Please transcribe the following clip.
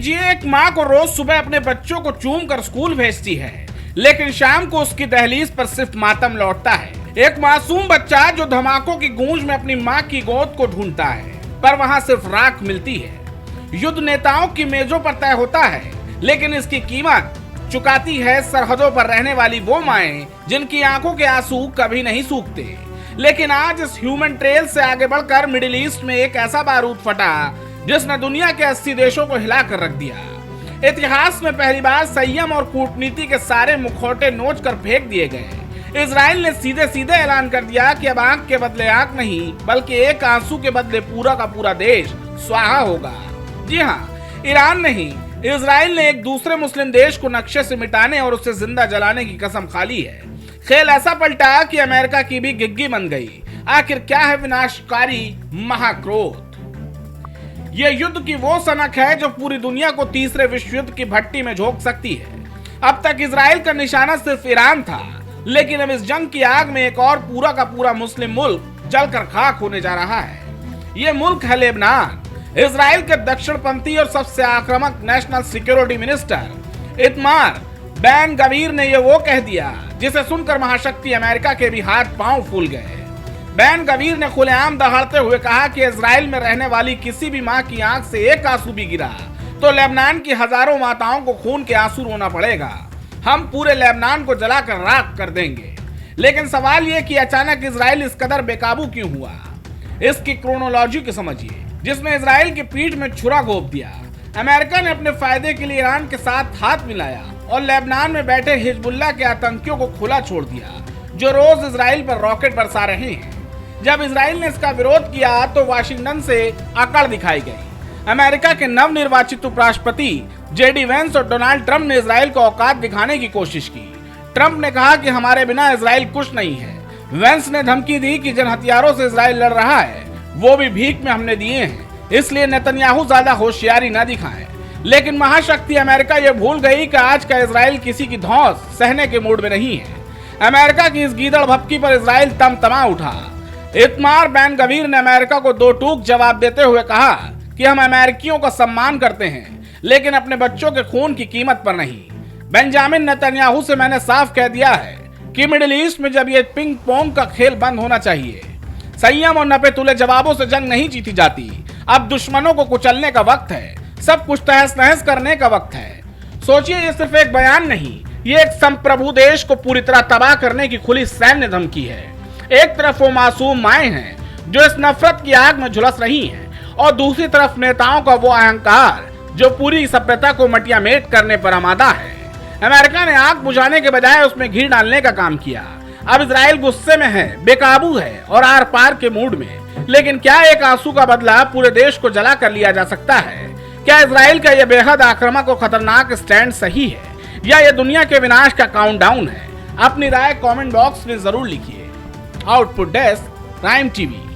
लीजिए, एक माँ को रोज सुबह अपने बच्चों को चूम कर स्कूल भेजती है, लेकिन शाम को उसकी दहलीज पर सिर्फ मातम लौटता है। एक मासूम बच्चा जो धमाकों की गूंज में अपनी माँ की गोद को ढूंढता है, पर वहाँ सिर्फ राख मिलती है। युद्ध नेताओं की मेजों पर तय होता है, लेकिन इसकी कीमत चुकाती है सरहदों पर रहने वाली वो माएं जिनकी आंखों के आंसू कभी नहीं सूखते। लेकिन आज इस ह्यूमन ट्रेल से आगे बढ़कर मिडिल ईस्ट में एक ऐसा बारूद फटा जिसने दुनिया के 80 देशों को हिला कर रख दिया। इतिहास में पहली बार संयम और कूटनीति के सारे मुखौटे नोच कर फेंक दिए गए। इजराइल ने सीधे सीधे ऐलान कर दिया कि अब आंख के बदले आंख नहीं, बल्कि एक आंसू के बदले पूरा का पूरा देश स्वाहा होगा। जी हाँ, ईरान नहीं, इजराइल ने एक दूसरे मुस्लिम देश को नक्शे से मिटाने और उसे जिंदा जलाने की कसम खा ली है। खेल ऐसा पलटा कि अमेरिका की भी गिग्गी बन गई। आखिर क्या है विनाशकारी महाक्रोध? यह युद्ध की वो सनक है जो पूरी दुनिया को तीसरे विश्व युद्ध की भट्टी में झोंक सकती है। अब तक इजराइल का निशाना सिर्फ ईरान था, लेकिन अब इस जंग की आग में एक और पूरा का पूरा मुस्लिम मुल्क जलकर खाक होने जा रहा है। ये मुल्क है लेबनान। इजराइल के दक्षिणपंथी और सबसे आक्रामक national security minister Itamar Ben Gvir ने ये वो कह दिया जिसे सुनकर महाशक्ति अमेरिका के भी हाथ पांव फूल गए। बैन गवीर ने खुलेआम दहाड़ते हुए कहा कि इजराइल में रहने वाली किसी भी मां की आंख से एक आंसू भी गिरा तो लेबनान की हजारों माताओं को खून के आंसू रोना पड़ेगा। हम पूरे लेबनान को जलाकर राख कर देंगे। लेकिन सवाल ये कि अचानक इजराइल इस कदर बेकाबू क्यों हुआ? इसकी क्रोनोलॉजी को समझिए, जिसने इजराइल की पीठ में छुरा घोंप दिया। अमेरिका ने अपने फायदे के लिए ईरान के साथ हाथ मिलाया और लेबनान में बैठे हिजबुल्लाह के आतंकियों को खुला छोड़ दिया, जो रोज इजराइल पर रॉकेट बरसा रहे हैं। जब इजराइल ने इसका विरोध किया तो वाशिंगटन से अकड़ दिखाई गई। अमेरिका के नवनिर्वाचित उपराष्ट्रपति जेडी वेंस और डोनाल्ड ट्रंप ने इजराइल को औकात दिखाने की कोशिश की। ट्रंप ने कहा कि हमारे बिना इजराइल कुछ नहीं है। वेंस ने धमकी दी कि जिन हथियारों से इजराइल लड़ रहा है वो भी भीख में हमने दिए हैं, इसलिए नेतन्याहू ज्यादा होशियारी न दिखाएं। लेकिन महाशक्ति अमेरिका ये भूल गई कि आज का इजराइल किसी की धौंस सहने के मूड में नहीं है। अमेरिका की इस गीदड़ भपकी पर इजराइल तमा उठा। इतमार बैन गवीर ने अमेरिका को दो टूक जवाब देते हुए कहा कि हम अमेरिकियों का सम्मान करते हैं, लेकिन अपने बच्चों के खून की कीमत पर नहीं। बेंजामिन नेतन्याहू से मैंने साफ कह दिया है कि मिडिल ईस्ट में जब ये पिंग पोंग का खेल बंद होना चाहिए। संयम और नपे तुले जवाबों से जंग नहीं जीती जाती। अब दुश्मनों को कुचलने का वक्त है, सब कुछ तहस नहस करने का वक्त है। सोचिए, ये सिर्फ एक बयान नहीं, ये एक संप्रभु देश को पूरी तरह तबाह करने की खुली सैन्य धमकी है। एक तरफ वो मासूम माएं हैं जो इस नफरत की आग में झुलस रही हैं, और दूसरी तरफ नेताओं का वो अहंकार जो पूरी सभ्यता को मटियामेट करने पर आमादा है। अमेरिका ने आग बुझाने के बजाय उसमें घी डालने का काम किया। अब इजराइल गुस्से में है, बेकाबू है और आर पार के मूड में। लेकिन क्या एक आंसू का बदला पूरे देश को जला कर लिया जा सकता है? क्या इजराइल का यह बेहद आक्रामक और खतरनाक स्टैंड सही है, या यह दुनिया के विनाश का काउंटडाउन है? अपनी राय कमेंट बॉक्स में जरूर लिखिए। Output desk, prime TV.